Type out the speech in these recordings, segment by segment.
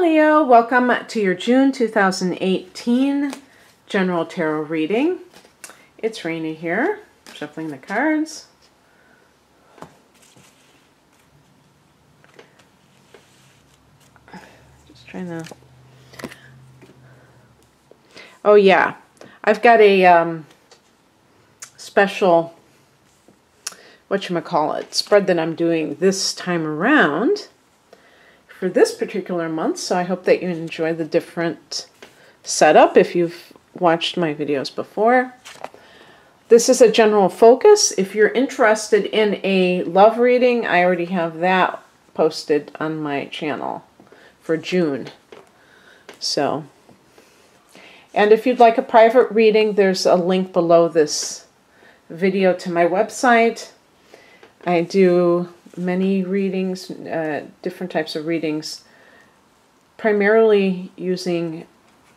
Leo, welcome to your June 2018 General Tarot reading. It's Raina here, shuffling the cards. Just trying to... Oh yeah, I've got a special, whatchamacallit, spread that I'm doing this time around for this particular month, so I hope that you enjoy the different setup if you've watched my videos before. This is a general focus. If you're interested in a love reading, I already have that posted on my channel for June. So, and if you'd like a private reading, there's a link below this video to my website. I do many readings, different types of readings, primarily using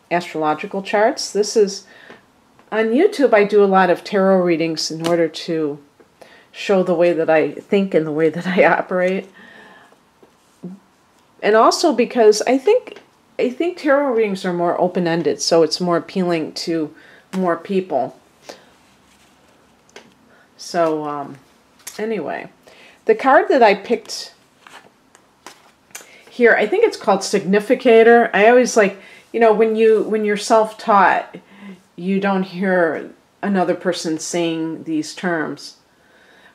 astrological charts. This is, on YouTube, I do a lot of tarot readings in order to show the way that I think and the way that I operate. And also because I think tarot readings are more open-ended, so it's more appealing to more people. So, anyway. The card that I picked here, I think it's called Significator. I always like, you know, when you're self-taught, you don't hear another person saying these terms.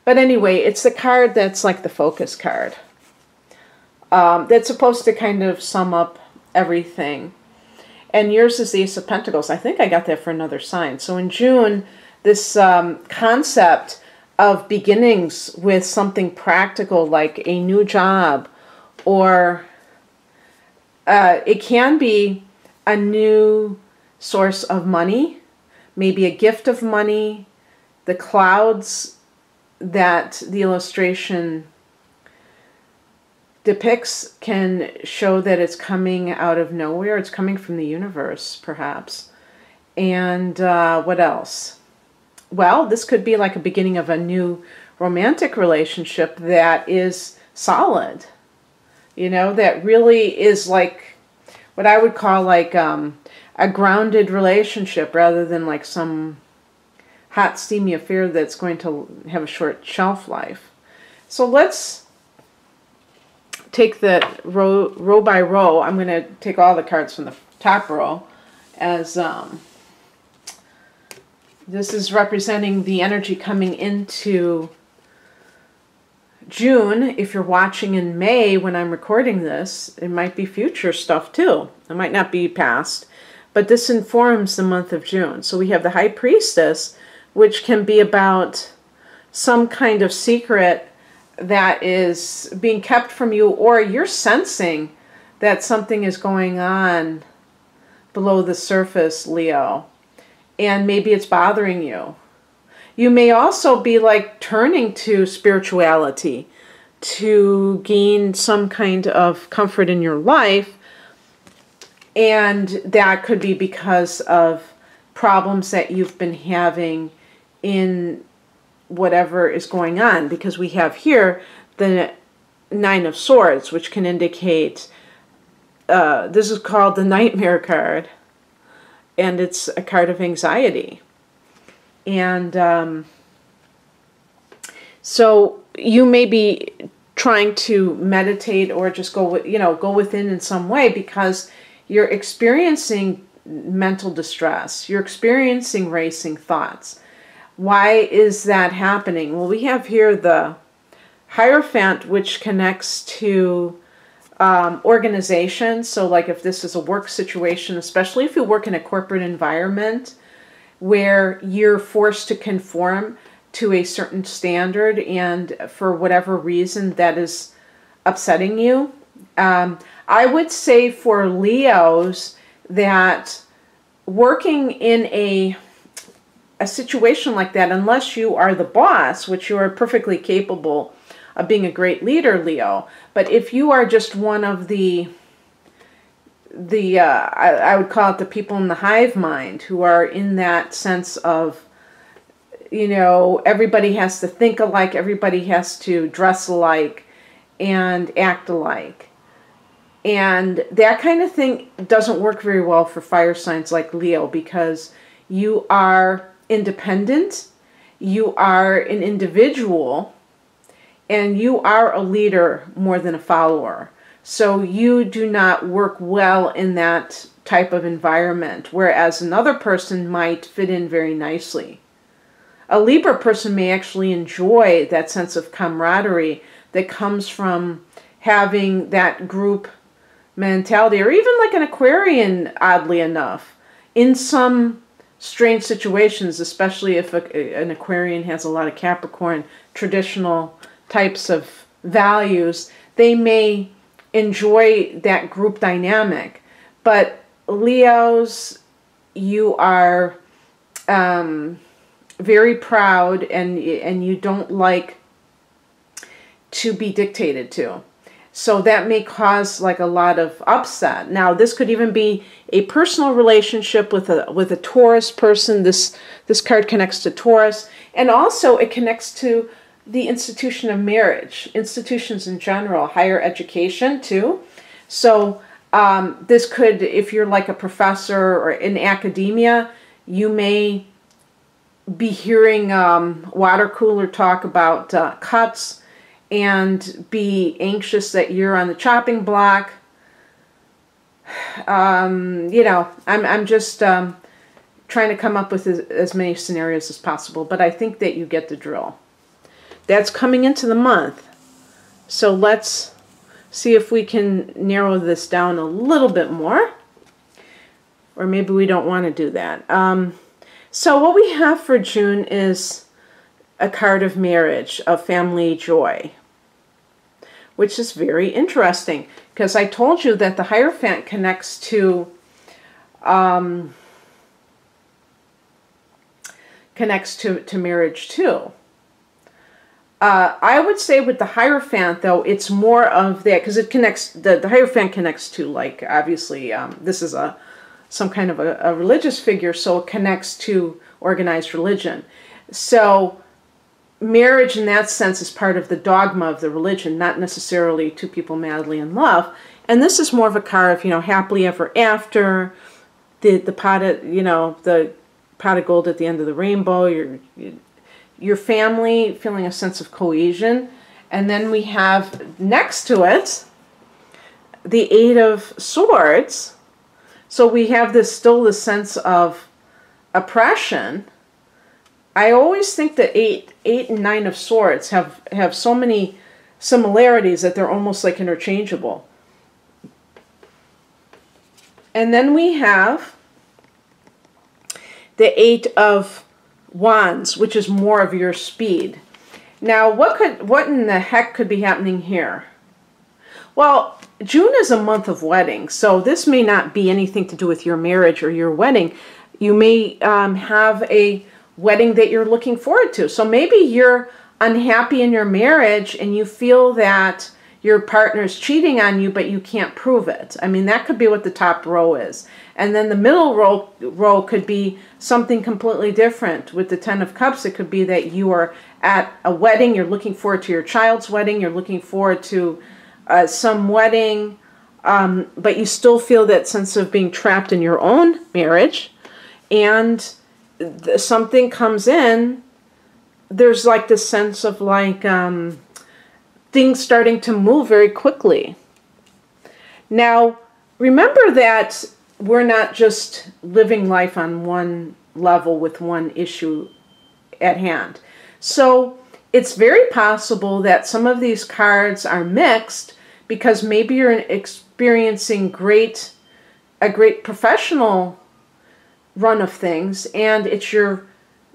But anyway, it's the card that's like the focus card. That's supposed to kind of sum up everything. And yours is the Ace of Pentacles. I think I got that for another sign. So in June, this concept of beginnings with something practical like a new job, or it can be a new source of money, maybe a gift of money. The clouds that the illustration depicts can show that it's coming out of nowhere. It's coming from the universe, perhaps. And what else? Well, this could be like a beginning of a new romantic relationship that is solid. You know, that really is like what I would call like a grounded relationship rather than like some hot, steamy affair that's going to have a short shelf life. So let's take that row by row. I'm going to take all the cards from the top row as... this is representing the energy coming into June. If you're watching in May when I'm recording this, it might be future stuff too. It might not be past, but this informs the month of June. So we have the High Priestess, which can be about some kind of secret that is being kept from you, or you're sensing that something is going on below the surface, Leo. And maybe it's bothering you. You may also be like turning to spirituality to gain some kind of comfort in your life. And that could be because of problems that you've been having in whatever is going on. Because we have here the Nine of Swords, which can indicate, this is called the Nightmare card. And it's a card of anxiety. And so you may be trying to meditate or just go within in some way because you're experiencing mental distress. You're experiencing racing thoughts. Why is that happening? Well, we have here the Hierophant, which connects to organization. So like if this is a work situation, especially if you work in a corporate environment where you're forced to conform to a certain standard and for whatever reason that is upsetting you. I would say for Leos that working in a situation like that, unless you are the boss, which you are perfectly capable of being a great leader, Leo. But if you are just one of the I would call it the people in the hive mind who are in that sense of, you know, everybody has to think alike, everybody has to dress alike and act alike. And that kind of thing doesn't work very well for fire signs like Leo, because you are independent, you are an individual, and you are a leader more than a follower. So you do not work well in that type of environment, whereas another person might fit in very nicely. A Libra person may actually enjoy that sense of camaraderie that comes from having that group mentality, or even like an Aquarian, oddly enough, in some strange situations, especially if an Aquarian has a lot of Capricorn traditional types of values, they may enjoy that group dynamic. But Leos, you are very proud, and you don't like to be dictated to. So that may cause like a lot of upset. Now, this could even be a personal relationship with a Taurus person. This card connects to Taurus, and also it connects to the institution of marriage, institutions in general, higher education too. So this could, if you're like a professor or in academia, you may be hearing water cooler talk about cuts, and be anxious that you're on the chopping block. You know, I'm just trying to come up with as many scenarios as possible, but I think that you get the drill. That's coming into the month. So let's see if we can narrow this down a little bit more. Or maybe we don't want to do that. So what we have for June is a card of marriage, of family joy, which is very interesting, because I told you that the Hierophant connects to marriage too. I would say with the Hierophant, though, it's more of that, because it connects, the Hierophant connects to, like, obviously, this is some kind of a religious figure, so it connects to organized religion. So marriage in that sense is part of the dogma of the religion, not necessarily two people madly in love. And this is more of a card of, you know, happily ever after, the pot of, you know, the pot of gold at the end of the rainbow, your family feeling a sense of cohesion. And then we have next to it the Eight of Swords. So we have still the sense of oppression. I always think that eight and Nine of Swords have so many similarities that they're almost like interchangeable. And then we have the Eight of Wands, which is more of your speed. Now, what in the heck could be happening here? Well, June is a month of weddings, so this may not be anything to do with your marriage or your wedding. You may have a wedding that you're looking forward to. So maybe you're unhappy in your marriage and you feel that your partner's cheating on you, but you can't prove it. I mean, that could be what the top row is. And then the middle row could be something completely different. With the Ten of Cups, it could be that you are at a wedding, you're looking forward to your child's wedding, you're looking forward to some wedding, but you still feel that sense of being trapped in your own marriage, and something comes in. There's like this sense of like things starting to move very quickly. Now, remember that we're not just living life on one level with one issue at hand. So it's very possible that some of these cards are mixed, because maybe you're experiencing a great professional run of things, and it's your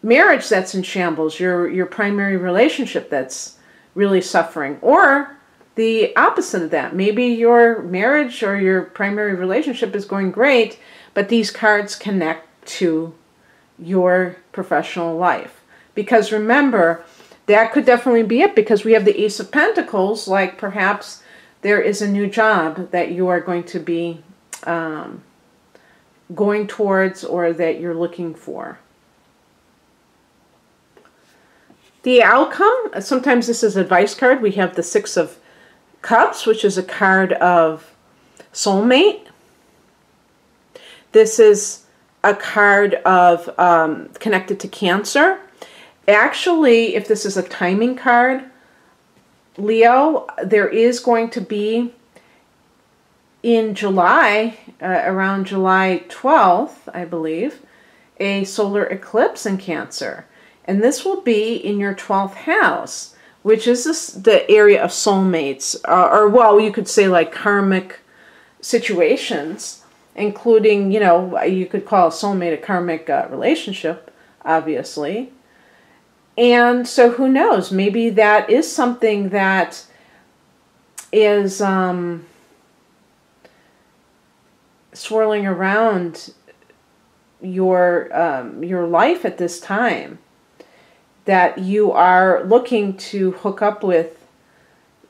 marriage that's in shambles, your primary relationship that's really suffering. Or the opposite of that. Maybe your marriage or your primary relationship is going great, but these cards connect to your professional life. Because remember, that could definitely be it, because we have the Ace of Pentacles, like perhaps there is a new job that you are going to be going towards, or that you're looking for. The outcome, sometimes this is advice card. We have the Six of Cups, which is a card of soulmate. This is a card of connected to Cancer. Actually, if this is a timing card, Leo, there is going to be in July, around July 12th, I believe, a solar eclipse in Cancer. And this will be in your 12th house, which is the area of soulmates, or well, you could say like karmic situations, including, you know, you could call a soulmate a karmic relationship, obviously. And so who knows, maybe that is something that is swirling around your life at this time, that you are looking to hook up with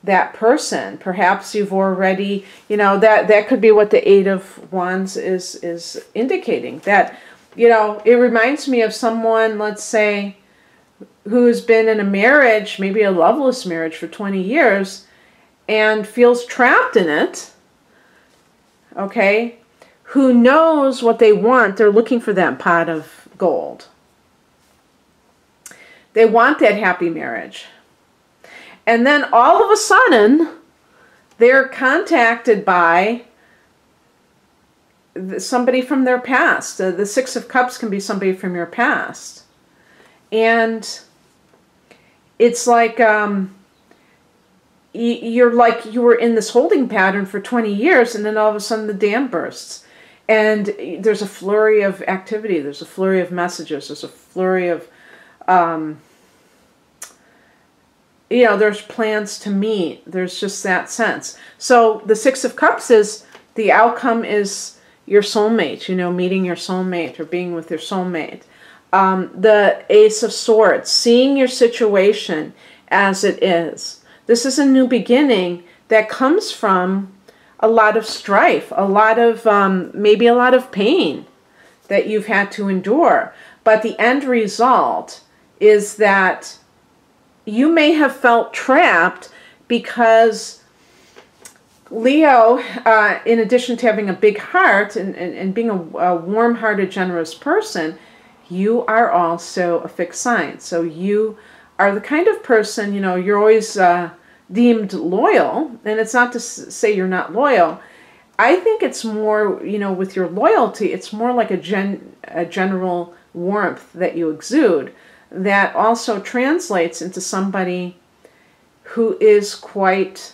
that person. Perhaps you've already, you know, that could be what the Eight of Wands is indicating. That, you know, it reminds me of someone, let's say, who's been in a marriage, maybe a loveless marriage for 20 years, and feels trapped in it, okay? Who knows what they want? They're looking for that pot of gold. They want that happy marriage. And then all of a sudden, they're contacted by somebody from their past. The Six of Cups can be somebody from your past. And it's like you're like you were in this holding pattern for 20 years, and then all of a sudden the dam bursts. And there's a flurry of activity. There's a flurry of messages. There's a flurry of, you know, there's plans to meet. There's just that sense. So the Six of Cups is, the outcome is your soulmate, you know, meeting your soulmate or being with your soulmate. The Ace of Swords, seeing your situation as it is. This is a new beginning that comes from a lot of strife, a lot of, maybe a lot of pain that you've had to endure. But the end result is that you may have felt trapped because Leo, in addition to having a big heart and being a warm-hearted, generous person, you are also a fixed sign. So you are the kind of person, you know, you're always deemed loyal, and it's not to say you're not loyal. I think it's more, you know, with your loyalty, it's more like a general warmth that you exude that also translates into somebody who is quite,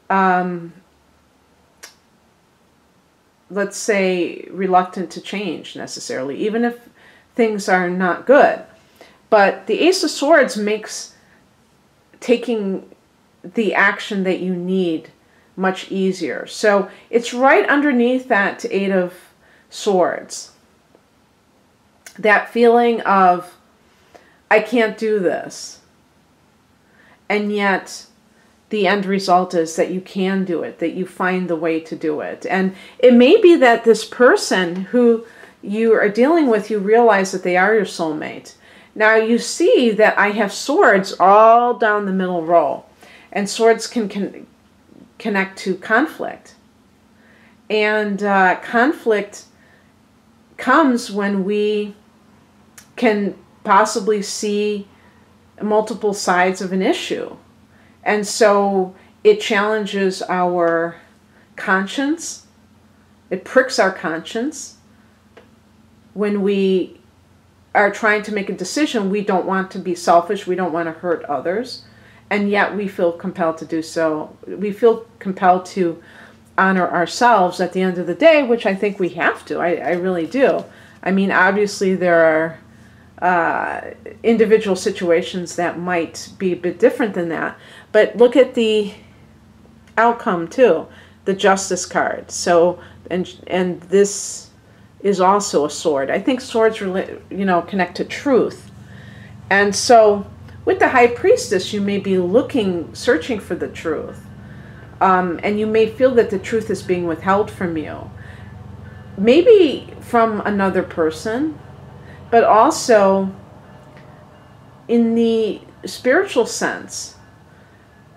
let's say, reluctant to change necessarily, even if things are not good. But the Ace of Swords makes taking the action that you need much easier. So it's right underneath that Eight of Swords. That feeling of, I can't do this. And yet the end result is that you can do it, that you find the way to do it. And it may be that this person who you are dealing with, you realize that they are your soulmate. Now you see that I have swords all down the middle row. And swords can connect to conflict. And conflict comes when we can possibly see multiple sides of an issue. And so it challenges our conscience. It pricks our conscience. When we are trying to make a decision, we don't want to be selfish. We don't want to hurt others. And yet we feel compelled to do so. We feel compelled to honor ourselves at the end of the day, which I think we have to. I really do. I mean, obviously there are individual situations that might be a bit different than that. But look at the outcome too, the Justice card. So, and this is also a sword. I think swords really, you know, connect to truth. And so with the High Priestess, you may be searching for the truth. And you may feel that the truth is being withheld from you. Maybe from another person, but also in the spiritual sense.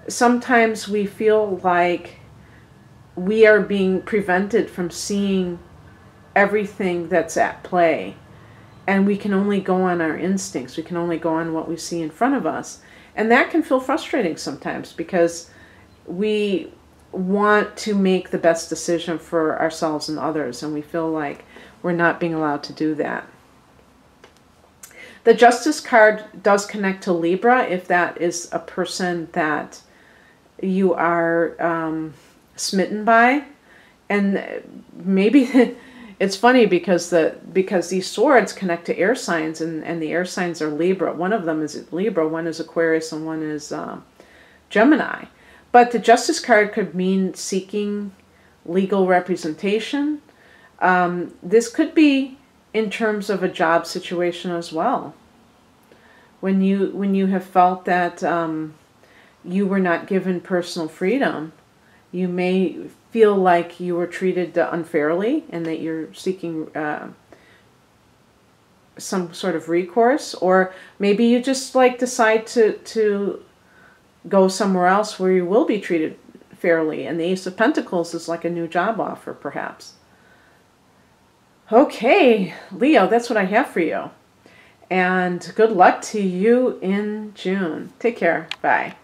Sometimes we feel like we are being prevented from seeing everything that's at play. And we can only go on our instincts. We can only go on what we see in front of us. And that can feel frustrating sometimes because we want to make the best decision for ourselves and others, and we feel like we're not being allowed to do that. The Justice card does connect to Libra if that is a person that you are smitten by. And maybe it's funny because these swords connect to air signs, and the air signs are Libra. One of them is Libra, one is Aquarius, and one is Gemini. But the Justice card could mean seeking legal representation. This could be in terms of a job situation as well. When you have felt that you were not given personal freedom, you may feel like you were treated unfairly and that you're seeking some sort of recourse. Or maybe you just like decide to go somewhere else where you will be treated fairly. And the Ace of Pentacles is like a new job offer, perhaps. Okay, Leo, that's what I have for you. And good luck to you in June. Take care. Bye.